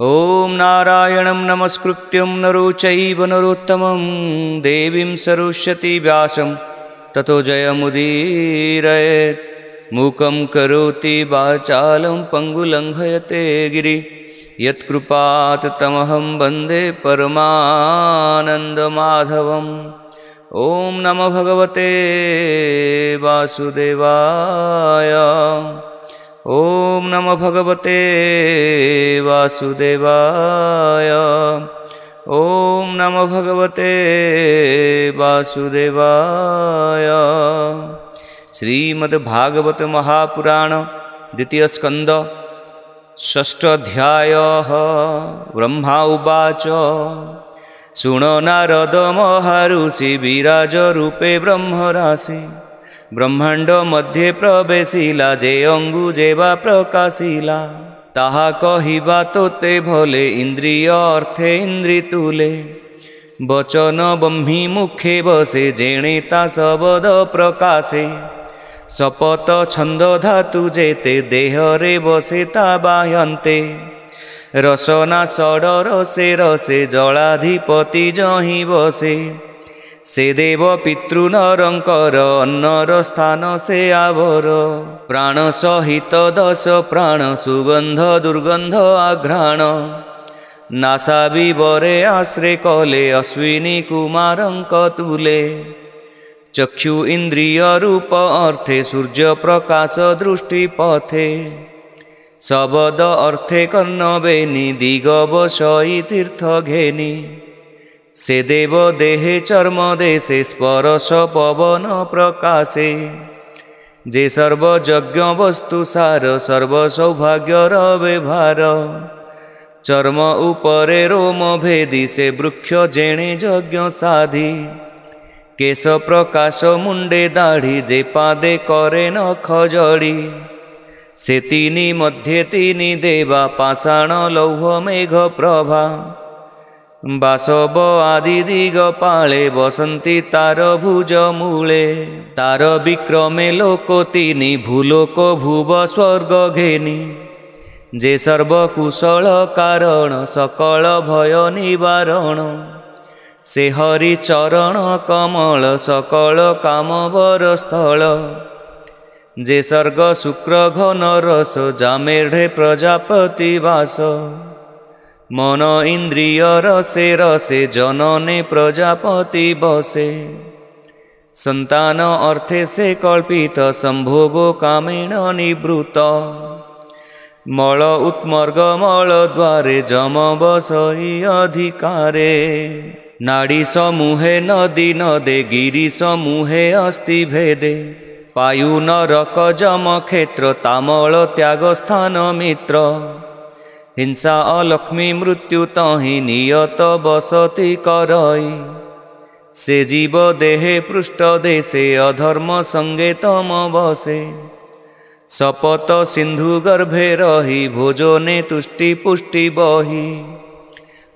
ॐ नारायणं नमस्कृत्यं नरो चैव नरोत्तमं देवीं सरस्वती व्यासं ततो जयमुदीरयेत्। मूकं करोति वाचालं पङ्गुलङ्घयते गिरिं यत्कृपात् तमहं वन्दे परमानन्दमाधवम्। ॐ नमो भगवते वासुदेवाय। ॐ नमो भगवते वासुदेवाय। ॐ नमो भगवते वासुदेवाय। श्रीमद्भागवत महापुराण द्वितीय स्कंद षष्ठाध्यायः। ब्रह्मा उवाच शृणु नारद महर्षि विराज रूपे ब्रह्मराशि ब्रह्मांड मध्ये प्रवेशिला जे अंगुजे वा प्रकाशिला ताहा कहिबा तोते भले इंद्रिय अर्थे इंद्रि तुले बचन ब्रह्मी मुखे बसे जेणे ता शब्द प्रकाशे शपथ छंद धातु जेते देहरे बसे ता बाह्यन्ते रसना षड रसे रसे जलाधिपति जहि बसे से देव पितृनरंकर अन्नर स्थान से आवर प्राण सहित दश प्राण सुगंध दुर्गंध आघ्राण नासा विवरे आश्रे कले अश्विनी कुमारंक तुले चक्षु इंद्रिय रूप अर्थे सूर्य प्रकाश दृष्टि पथे शब्द अर्थे कर्णवेनी दिगवशयी तीर्थ घेनी से देव देहे चर्म देशे स्पर्श पवन प्रकाशे जे सर्व यज्ञ वस्तु सार सर्व सौभाग्यर व्यवहार चर्म उपरे रोम भेदी से वृक्ष जेणे यज्ञ साधी केश प्रकाश मुंडे दाढ़ी जे पादे करे नख जड़ी से तीनी मध्य तीनी देवा पाषाण लौह मेघ प्रभा बासव आदि दिगपाले बसंती तार भुज मूले तार विक्रमे लोक तीनी भूलोक भुव स्वर्ग घेनी जे सर्वकुशल कारण सकल भय निवारण से हरि चरण कमल सकल काम वर स्थल जे सर्ग शुक्र घन रस जामेढ़े प्रजापति वास मन इंद्रिय रसे रसे जनने प्रजापति बसे संतान अर्थे से कल्पित संभोग कामेण निवृत्त मल उत्मर्ग मल द्वारे जम बसई अधिकारे नाड़ी समूहे नदी नदे गिरि समूहे अस्ति भेदे पायु नरक जम क्षेत्र तामल त्याग स्थान मित्र हिंसा अलक्ष्मी मृत्यु तहि नियत बसति करई से जीव देहे पृष्ठ देशे अधर्म संगे तम बसे शपथ सिंधु गर्भे रही भोजने तुष्टि पुष्टि बही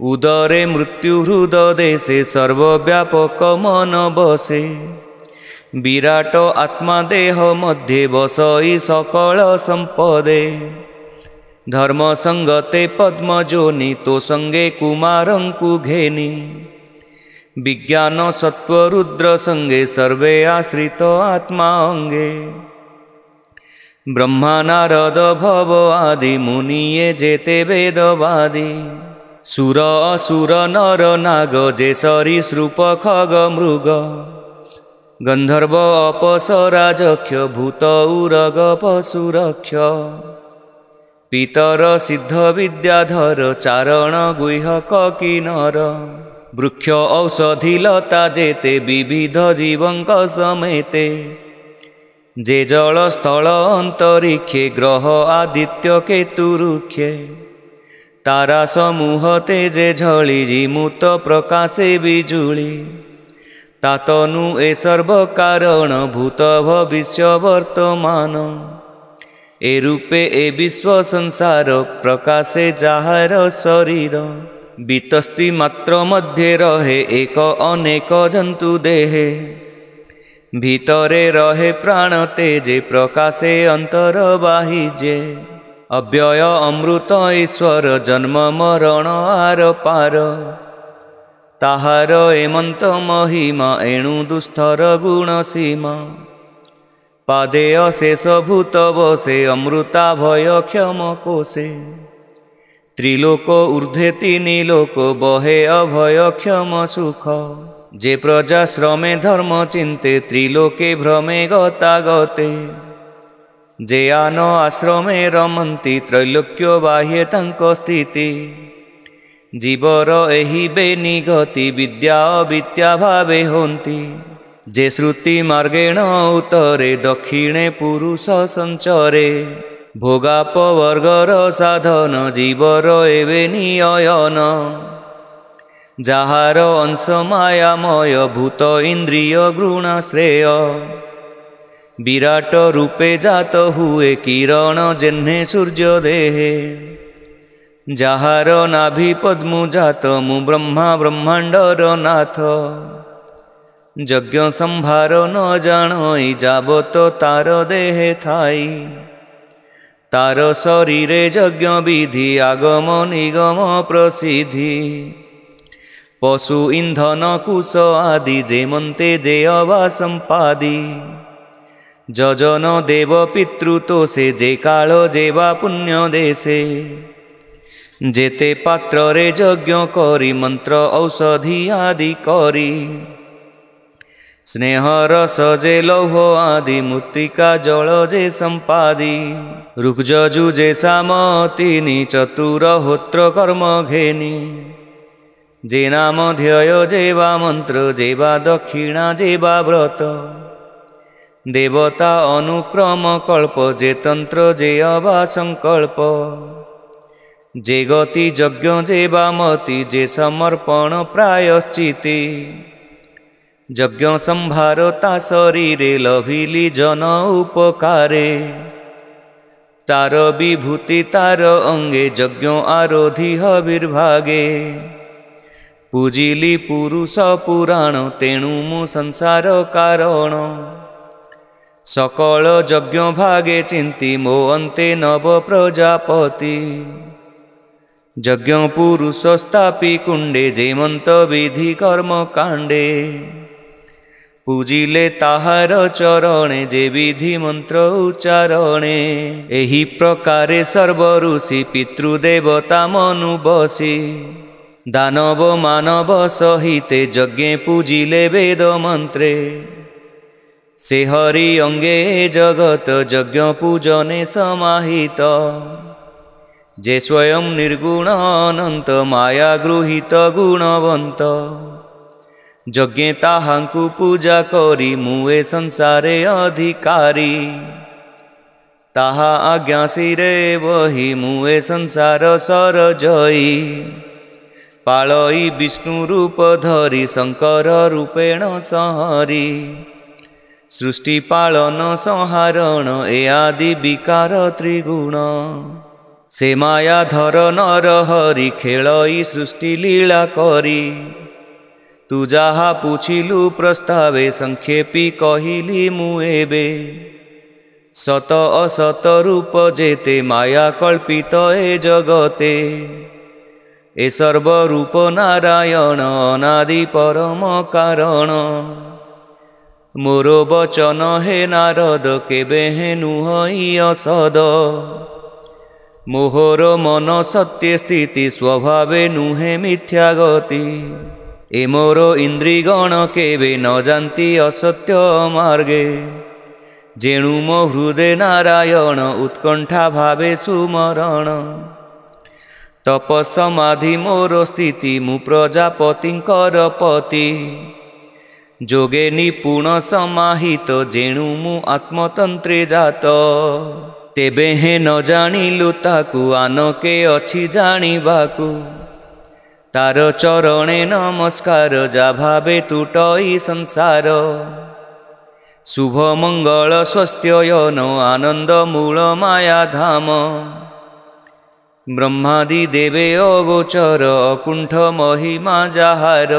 उदरे मृत्यु हृद देशे सर्वव्यापक मन बसे विराट आत्मा देह मध्ये बसई सकल संपदे धर्म संगते पद्म जोनि तो संगे कुमारंकु घेनी विज्ञान सत्व रुद्र संगे सर्वे आश्रित आत्मा अंगे ब्रह्मा नारद भव आदि मुनिये जेते वेदवादी सुर असुर नर नाग जे सरीसृप खग मृग गंधर्व अपसराजक्ष भूत उरग पशुरक्ष पितर सिद्ध विद्याधर चारण गुह्यक किन्नर वृक्ष औषधि लता जेते विविध जीवंक समेते जे जल स्थल अंतरिक्षे ग्रह आदित्य केतुरुक्षे तारा समूह तेजे झली जिमुत प्रकाशे बिजुली तातनु ए सर्व कारण भूत भविष्य वर्तमान ए रूपे ए विश्व संसार प्रकाशे जाहार शरीर बीतस्ति मात्र मध्य रहे एक अनेक जंतु देहे भीतरे रहे प्राण तेजे प्रकाशे अंतर बाहिजे अव्यय अमृत ईश्वर जन्म मरण आर पार ताहार एमंत महिमा एणु दुस्तर गुण सीमा पादे अशेष भूत बसे अमृता भय क्षम कोशे त्रिलोक ऊर्ध्वे तीनि लोक बहे अभय क्षम सुख जे प्रजा श्रमे धर्म चिंते त्रिलोके भ्रमे गता गते जे आन आश्रमे रमंती त्रैलोक्य बाह्ये तांको स्थिति जीवर एहि बेनिगति विद्या अविद्या भावे होंती जे श्रुति मार्गेण उतरे दक्षिणे पुरुष संचरे भोगापवर्गर साधन जीवर एवे नियन जाहार अंश मायामय भूत इंद्रिय घृणाश्रेय विराट रूपे जात हुए किरण जेन्हे सूर्य देहे जाहार नाभि पद्मु जात मु ब्रह्मा ब्रह्मांडर नाथ यज्ञ संभार न जानई जाबत तार देहे थाई तार शरीरे यज्ञ विधि आगम निगम प्रसिद्धि पशु इंधन कुश आदि जेमंते जे अवा संपादी जजन देव पितृतो से जे काल जेवा पुण्य देशे जेते पात्र रे यज्ञ करी मंत्र औषधि आदि करी स्नेह रस जे लौह आदि मृत्तिका जल जे संपादी ऋग्यजु जे साम तीनि चतुर होत्र कर्म घेनी जे नाम ध्यय जेवा मंत्र जेवा दक्षिणा जेवा व्रत देवता अनुक्रम कल्प जे तंत्र जे अवा संकल्प जे गति यज्ञ जेवा मति जे समर्पण प्रायश्चिति यज्ञ संभारता शरीरे लभिली जन उपकारे तार विभूति तार अंगे यज्ञ आरोधि हविर्भागे पूजिली पुरुष पुराण तेणु मु संसार कारण सकल यज्ञ भागे चिंती मो अंते नव प्रजापति यज्ञ पुरुष स्थापी कुंडे जेमंत विधि कर्म कांडे पूजिले ताहार चरणे जे विधि मंत्र उच्चारणे एहि प्रकारे सर्व ऋषि पितृदेवता मनु बसी दानव मानव सहिते यज्ञे पूजिले वेद मंत्रे से हरि अंगे जगत यज्ञ पूजने समाहित जे स्वयं निर्गुण अनंत माया गृहीत गुणवंत यज्ञे ताहांकु पूजा करी मुए संसारे अधिकारी ताहा आज्ञा सिरे वही मुए संसार सर जई पालई विष्णु रूप धरी शंकर रूपेण संहरी सृष्टि पालन संहारण ए आदि विकार त्रिगुण से माया धर नर हरि खेलई सृष्टि लीला करी तू जहा पूछिलु प्रस्तावे संक्षेपी कहिली मुएबे सत असत रूप जेते माया कल्पित ए जगते ए सर्व रूप नारायण अनादि परम कारण मोरो बचन हे नारद केबे हे नुहई असद मोहर मन सत्य स्थिति स्वभावे नुहे मिथ्या गति ए मोर इंद्रिगण केबे न जानती असत्य मार्गे जेणु मो हृदय नारायण उत्कंठा भावे सुमरण तपसमाधि मोर स्थिति मु प्रजापतिंकर पति जोगे निपुण समाहित जेणु मु आत्मतंत्रे जात तेबे हे न जानिलु ताकु आनके अछि जानिबाकु तार चरणे नमस्कार जा भावे तुटई संसार शुभ मंगल स्वस्त्ययन आनंद मूल माया धाम ब्रह्मादि देवे अगोचर अकुंठ महिमा जाहार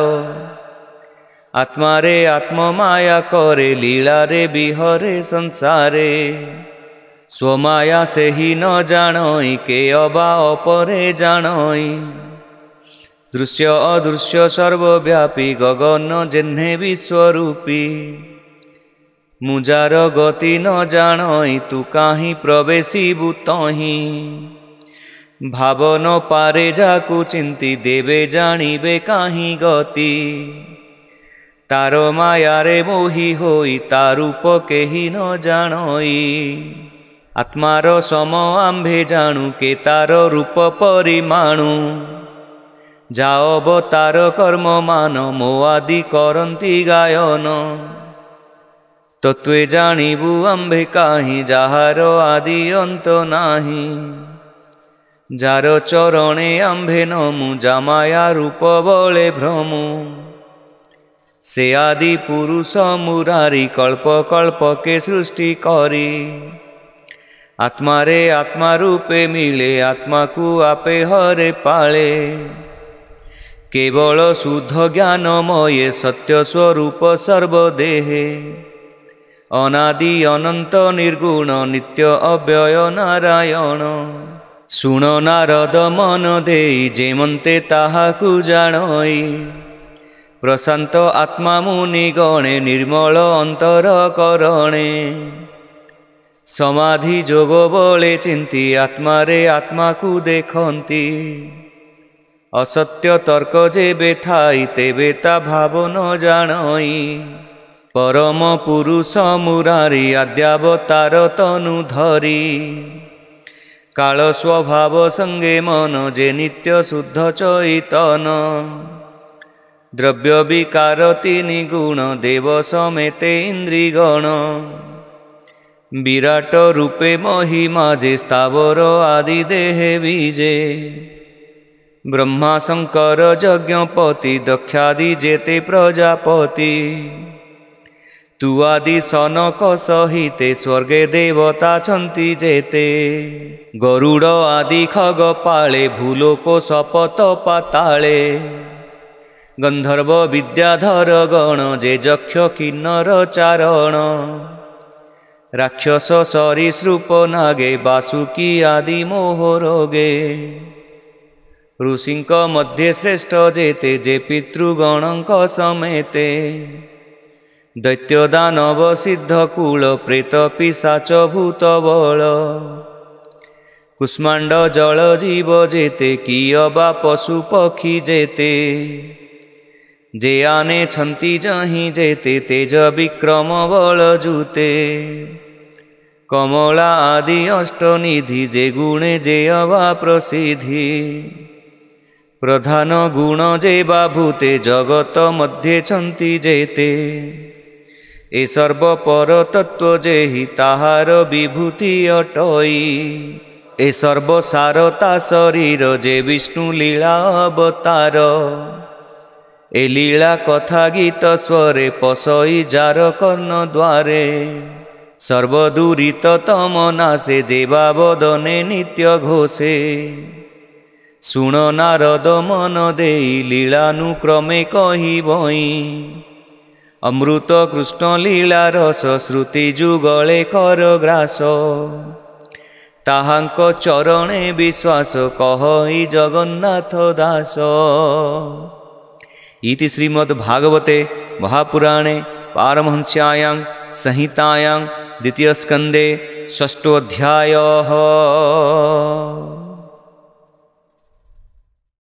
आत्मा रे आत्म माया करे लीला रे बिहरे संसारे स्वमाया से ही न जानई के अबा अपरे जानई। दृश्य अदृश्य सर्वव्यापी गगन जेह्ने विश्वरूपी। मुजार गति न जानई तू काहीं प्रवेशिबु तहीं। भावन पारे जाकु चिंती देवे जानिबे काहीं गति। तार मायारे मोही होई तारूप केही न जानई। आत्मार सम आम्भे जानू के तार रूप परिमाणु। जाओ अवतार कर्म मान मो आदि करंती गायन। तत्वे जानिबु आम्भे काहीं जाहार आदि अंत नाही। जार चरणे आम्भे नमु जामाया रूप बले भ्रमु। से आदि पुरुष मुरारी कल्प कल्प के सृष्टि करी। आत्मा रे आत्मा रूपे मिले आत्मा को आपे हरे पाले। केवल शुद्ध ज्ञानमय सत्य स्वरूप सर्वदेहे। अनादि अनंत निर्गुण नित्य अव्यय नारायण। शुण नारद मन देई जेमंते ताहाकु जानई। प्रशांत आत्मा मुनि गणे निर्मल अंतर करणे। समाधि जोग बले चिंती आत्मा रे आत्मा को देखंती। असत्य तर्क जेबे थाई तेबे ता भाव न जानई। परम पुरुष मुरारी आद्यावतार तनु धरी। काल स्वभाव संगे मन जे नित्य शुद्ध चैतन। द्रव्य विकार तीनि गुण देव समेते इंद्रिगण। विराट रूपे महिमा जे स्थावर आदि देहे विजे। ब्रह्मा शंकर यज्ञपति दक्षादि जेते प्रजापति। तु आदि सनक सहिते स्वर्गे देवता छन्ति जेते। गरुड़ आदि खग पाले भूलोक सपत पाताले। गंधर्व विद्याधर गण जे यक्ष किन्नर चारण। राक्षस सरीसृप नागे बासुकी आदि मोहरोगे। ऋषिंक मध्ये श्रेष्ठ जेते जे पितृगणंक समेते। दैत्य दानव सिद्ध कूल प्रेत पिशाच भूत बल। कुष्मांड जल जीव जेते कियबा पशु पक्षी जेते। जे आने छंती जहीं जेते तेज विक्रम बल जूते। कमला आदि अष्टनिधि जे गुणे जे अवा प्रसिद्धि। प्रधान गुण जे बाभूते जगत मध्ये छंती जेते। ए सर्व पर तत्व जेहि ताहार विभूति अटई। ए सर्व सारता शरीर जे विष्णु लीला अवतार। ए लीला कथा गीत स्वरे पसई जार कर्ण द्वारे। सर्वदुरित तम नासे जे बाबदने नित्य घोषे। शुण नारद मन देई लीलानुक्रमे कही बई। अमृत कृष्ण लीला रस श्रुति जुगले कर ग्रास। ताहांक चरणे विश्वास कहई जगन्नाथ दास। इति श्रीमद्भागवते महापुराणे पारमहंस्यायां संहितायां द्वितीय स्कंदे षष्ठोऽध्यायः।